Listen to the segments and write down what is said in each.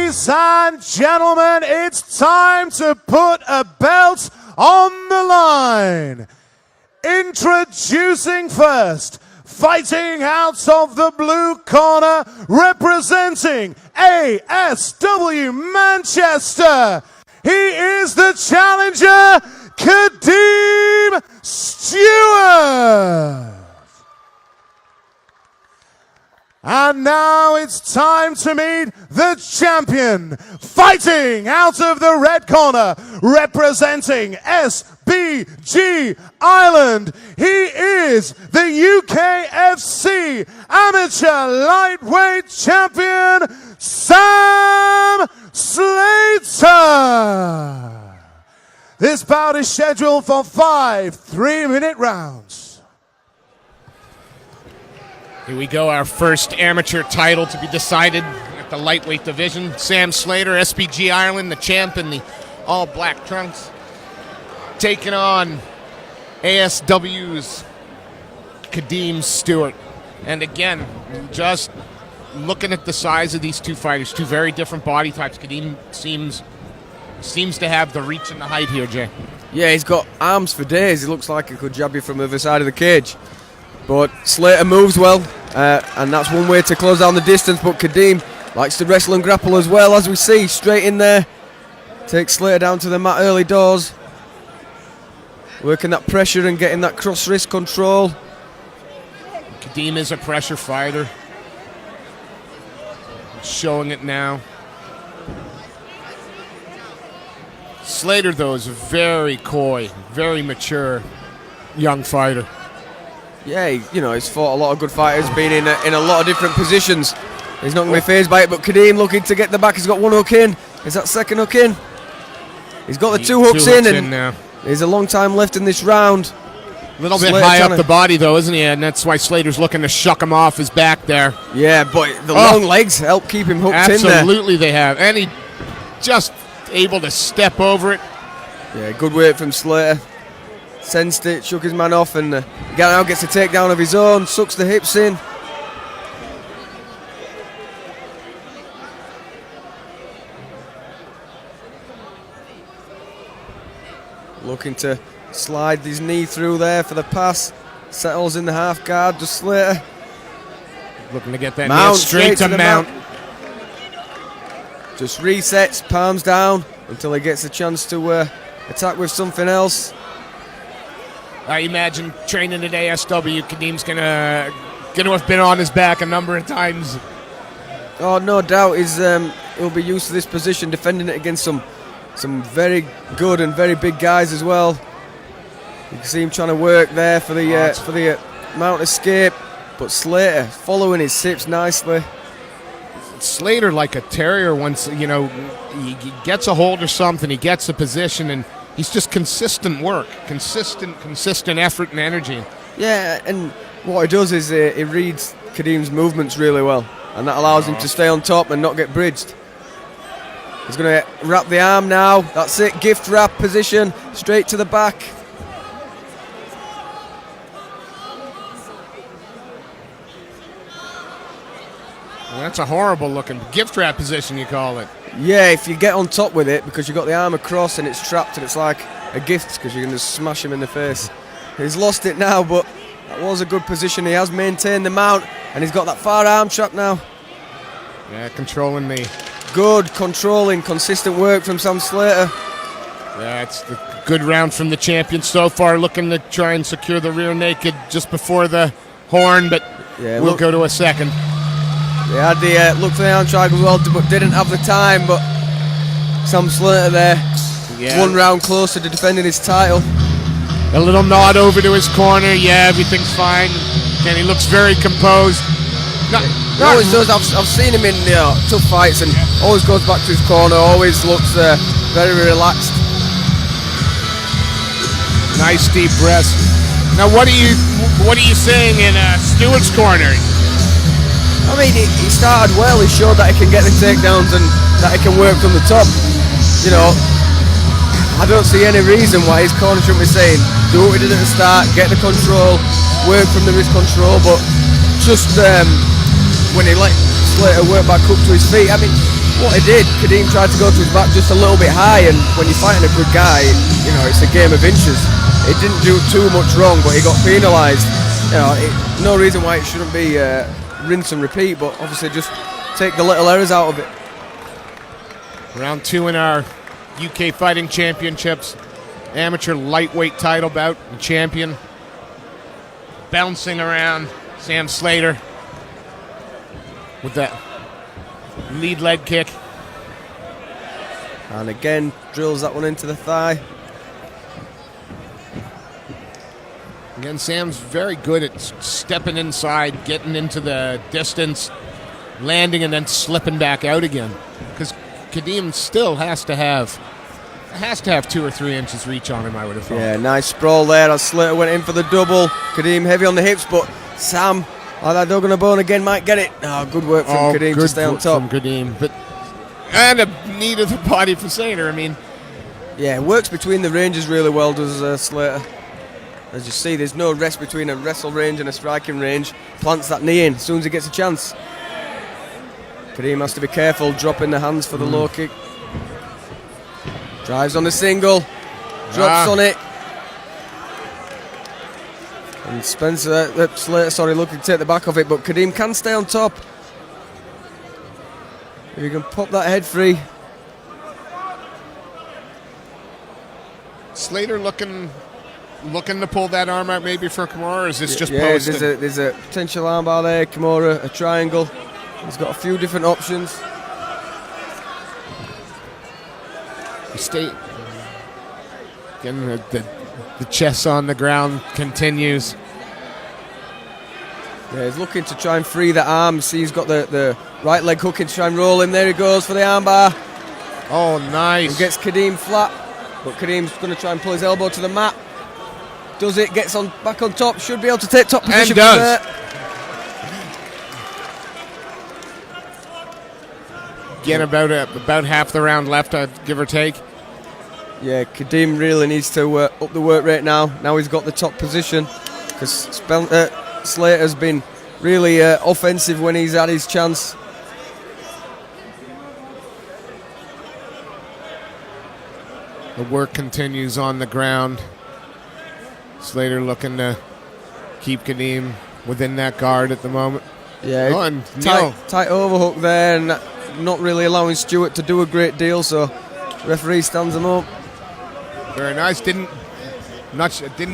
Ladies and gentlemen, it's time to put a belt on the line. Introducing first, fighting out of the blue corner, representing ASW Manchester. He is the challenger, Kadeem Stewart. And now it's time to meet the champion, fighting out of the red corner, representing SBG Ireland. He is the UKFC Amateur Lightweight Champion, Sam Slater. This bout is scheduled for 5 3-minute rounds. Here we go, our first amateur title to be decided at the lightweight division. Sam Slater, SBG Ireland, the champ in the all-black trunks, taking on ASW's Kadeem Stewart. And again, just looking at the size of these two fighters, two very different body types. Kadeem seems to have the reach and the height here, Jay. Yeah, he's got arms for days. He looks like he could jab you from the other side of the cage. But Slater moves well, and that's one way to close down the distance. But Kadeem likes to wrestle and grapple as well, as we see, straight in there. Takes Slater down to the mat early doors. Working that pressure and getting that cross-wrist control. Kadeem is a pressure fighter. Showing it now. Slater, though, is a very coy, very mature young fighter. Yeah, he's fought a lot of good fighters, been in a lot of different positions. He's not going to be fazed by it, but Kadeem looking to get the back. He's got one hook in. Is that second hook in? He's got the two hooks in, and now. There's a long time left in this round. A little bit high up the body, though, isn't he? And that's why Slater's looking to shuck him off his back there. Yeah, but the long legs help keep him hooked in there. Absolutely they have. And he just able to step over it. Yeah, good work from Slater. Sensed it, shook his man off, and now gets a takedown of his own, sucks the hips in. Looking to slide his knee through there for the pass. Settles in the half guard, just Slater. Looking to get that knee straight to mount. Just resets, palms down, until he gets a chance to attack with something else. I imagine training at ASW, Kadeem's gonna have been on his back a number of times. Oh, no doubt. He'll be used to this position, defending it against some very good and very big guys as well. You can see him trying to work there for the mount escape, but Slater following his sips nicely. Slater, like a terrier, once he gets a hold of something, he gets a position, and he's just consistent work, consistent effort and energy. Yeah, and what he does is he reads Kadeem's movements really well, and that allows him to stay on top and not get bridged. He's going to wrap the arm now. That's it, gift wrap position, straight to the back. Well, that's a horrible looking gift wrap position, you call it. Yeah, if you get on top with it, because you've got the arm across and it's trapped, and it's like a gift because you can just smash him in the face. He's lost it now, but that was a good position. He has maintained the mount, and he's got that far arm trap now. Yeah, controlling the... Good, controlling, consistent work from Sam Slater. Yeah, it's the good round from the champion so far, looking to try and secure the rear naked just before the horn, but we'll go to a second. They had the look for the arm triangle as well, but didn't have the time. But Sam Slater there, one round closer to defending his title. A little nod over to his corner. Yeah, everything's fine. And he looks very composed. He always does. I've seen him in tough fights, and always goes back to his corner. Always looks very relaxed. Nice deep breath. Now, what are you saying in Stewart's corner? I mean, he started well. He showed that he can get the takedowns and that he can work from the top. I don't see any reason why his corner shouldn't be saying, do what we did at the start, get the control, work from the wrist control, but just when he let Slater work back up to his feet, I mean, what he did, Kadeem tried to go to his back just a little bit high, and when you're fighting a good guy, you know, it's a game of inches. He didn't do too much wrong, but he got penalised. You know, no reason why it shouldn't be rinse and repeat, but obviously just take the little errors out of it. Round 2 in our UK Fighting Championships amateur lightweight title bout. The champion bouncing around, Sam Slater, with that lead leg kick. And again, drills that one into the thigh. Again, Sam's very good at stepping inside, getting into the distance, landing, and then slipping back out again. Because Kadeem still has to have 2 or 3 inches reach on him, I would have thought. Yeah, nice sprawl there as Slater went in for the double. Kadeem heavy on the hips, but Sam, like that dog on a bone again, might get it. Oh, good work from Kadeem to stay on top. From Kadeem, and a knee to the body for Slater. I mean, yeah, works between the ranges really well, does Slater. As you see, there's no rest between a wrestle range and a striking range. Plants that knee in as soon as he gets a chance. Kadeem has to be careful, dropping the hands for the low kick. Drives on the single, drops on it. And Slater, looking to take the back of it, but Kadeem can stay on top. If you can pop that head free. Slater looking to pull that arm out maybe for Kimura, or is this just yeah, posted? There's a potential armbar there, Kimura, a triangle. He's got a few different options. Again, the chest on the ground continues. Yeah, he's looking to try and free the arm. See, he's got the right leg hooking to try and roll him. There he goes for the armbar. Oh, nice. He gets Kadeem flat, but Kadeem's going to try and pull his elbow to the mat. Does it, gets on back on top, should be able to take top position. And does. From there. Again, about half the round left, give or take. Yeah, Kadeem really needs to up the work rate now. Now he's got the top position, because Slater's been really offensive when he's had his chance. The work continues on the ground. Slater looking to keep Kadeem within that guard at the moment. Yeah, and tight overhook there, and not really allowing Stewart to do a great deal, so referee stands him up. Very nice. Didn't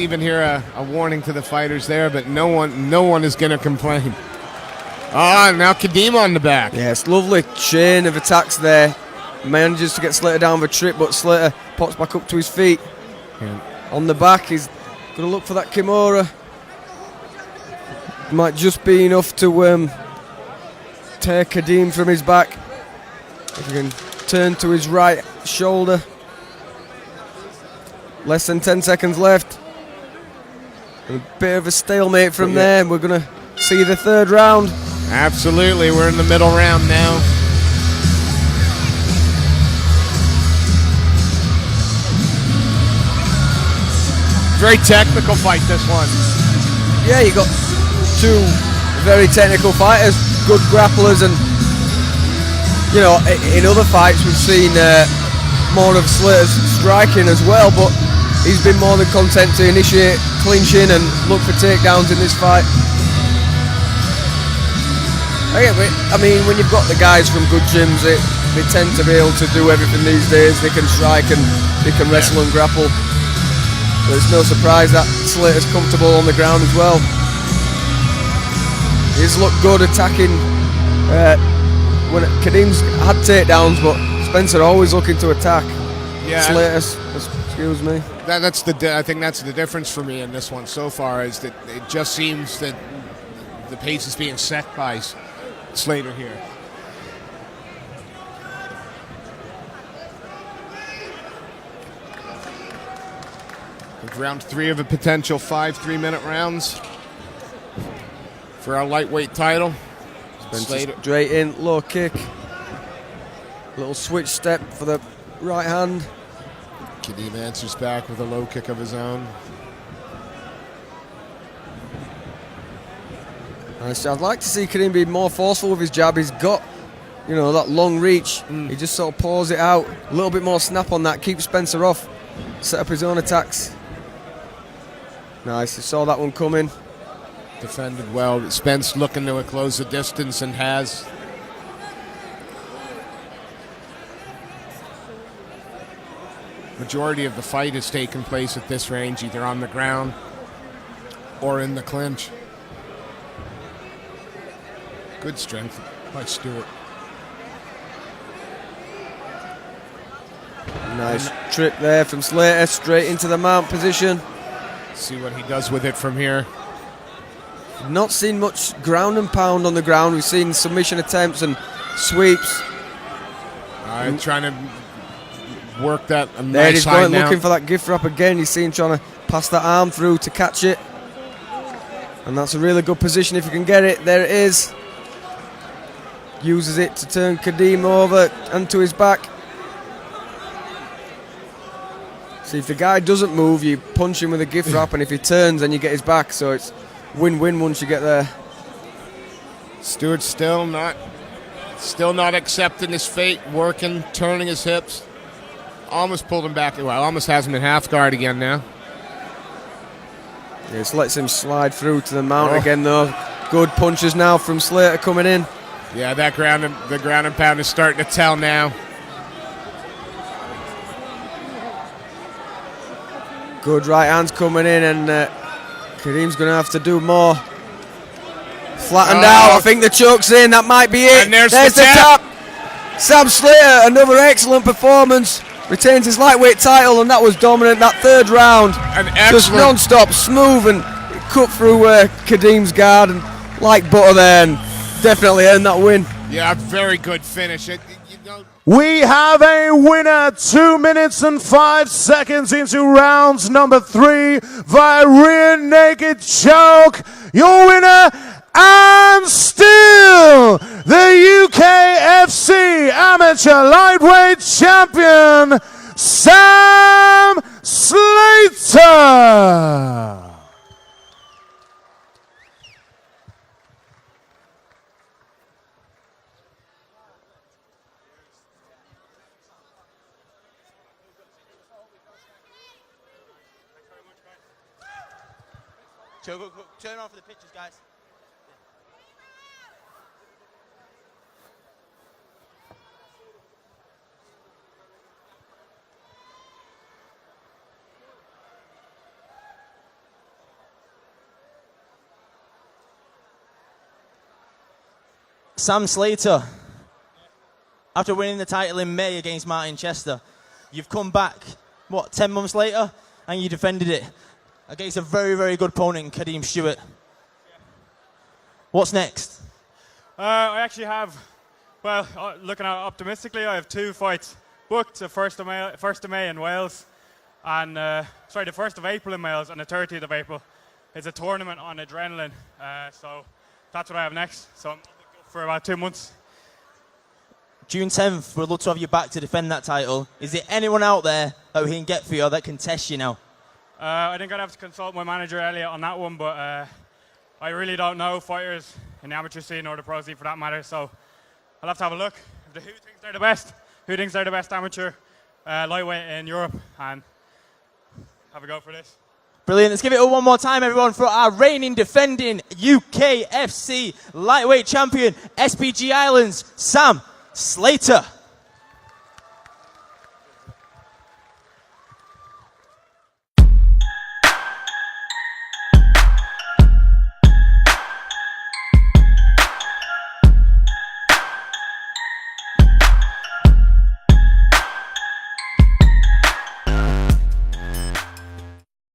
even hear a warning to the fighters there, but no one is going to complain. Now Kadeem on the back. Yes, lovely chain of attacks there. Manages to get Slater down with a trip, but Slater pops back up to his feet. Yeah. On the back, he's going to look for that Kimura. Might just be enough to tear Kadeem from his back. If he can turn to his right shoulder. Less than 10 seconds left. And a bit of a stalemate from there. We're going to see the third round. Absolutely, we're in the middle round now. Very technical fight, this one. Yeah, you got two very technical fighters, good grapplers, and you know, in other fights we've seen more of Slater's striking as well, but he's been more than content to initiate clinching and look for takedowns in this fight. I mean, when you've got the guys from good gyms, they tend to be able to do everything these days. They can strike and they can wrestle and grapple. But it's no surprise that Slater's comfortable on the ground as well. He's looked good attacking when Kadeem's had takedowns, but Spencer always looking to attack. Yeah, Slater, excuse me. I think that's the difference for me in this one so far, is that it just seems that the pace is being set by Slater here. Round 3 of a potential 5 3-minute rounds for our lightweight title. Slater straight in, low kick. Little switch step for the right hand. Kadeem answers back with a low kick of his own. I'd like to see Kadeem be more forceful with his jab. He's got you know, that long reach. He just sort of paws it out. A little bit more snap on that. Keep Spencer off. Set up his own attacks. Nice. He saw that one coming. Defended well. Spence looking to close the distance and has. Majority of the fight has taken place at this range, either on the ground or in the clinch. Good strength by Stewart. Nice trip there from Slater, straight into the mount position. See what he does with it from here. Not seen much ground and pound on the ground. We've seen submission attempts and sweeps. Trying to work that a there nice he's high going, now. looking for that gift wrap again. You see him trying to pass that arm through to catch it. And that's a really good position if you can get it. There it is. Uses it to turn Kadeem over and to his back. See, if the guy doesn't move, you punch him with a gift wrap, and if he turns, then you get his back. So it's win-win once you get there. Stewart's still not accepting his fate, working, turning his hips. Almost pulled him back. Well, almost has him in half guard again now. Yeah, just lets him slide through to the mount again, though. Good punches now from Slater coming in. Yeah, the ground and pound is starting to tell now. Good right hands coming in, and Kadeem's going to have to do more. Flattened out. I think the choke's in. That might be it. And there's the tap. Sam Slater, another excellent performance. Retains his lightweight title, and that was dominant. That third round, just non-stop, smooth, and cut through Kadeem's guard, and like butter there, and definitely earned that win. Yeah, very good finish. We have a winner 2 minutes and 5 seconds into rounds number 3 via rear naked choke. Your winner and still the UKFC Amateur Lightweight Champion, Sam Slater. Go, turn on for the pictures, guys. Sam Slater, after winning the title in May against Martin Chester, you've come back, 10 months later, and you defended it against a very, very good opponent, Kadeem Stewart. What's next? I actually have, looking at it optimistically, I have 2 fights booked, the 1st of May in Wales, and the 1st of April in Wales, and the 30th of April. It's a tournament on adrenaline, so that's what I have next. So I'm for about 2 months. June 10th, we'd love to have you back to defend that title. Is there anyone out there that we can get for you that can test you now? I think I'd have to consult my manager Elliot on that one, but I really don't know fighters in the amateur scene or the pro scene for that matter, so I'll have to have a look. Who thinks they're the best amateur lightweight in Europe, and have a go for this. Brilliant. Let's give it one more time, everyone, for our reigning, defending UKFC lightweight champion, SPG Islands, Sam Slater.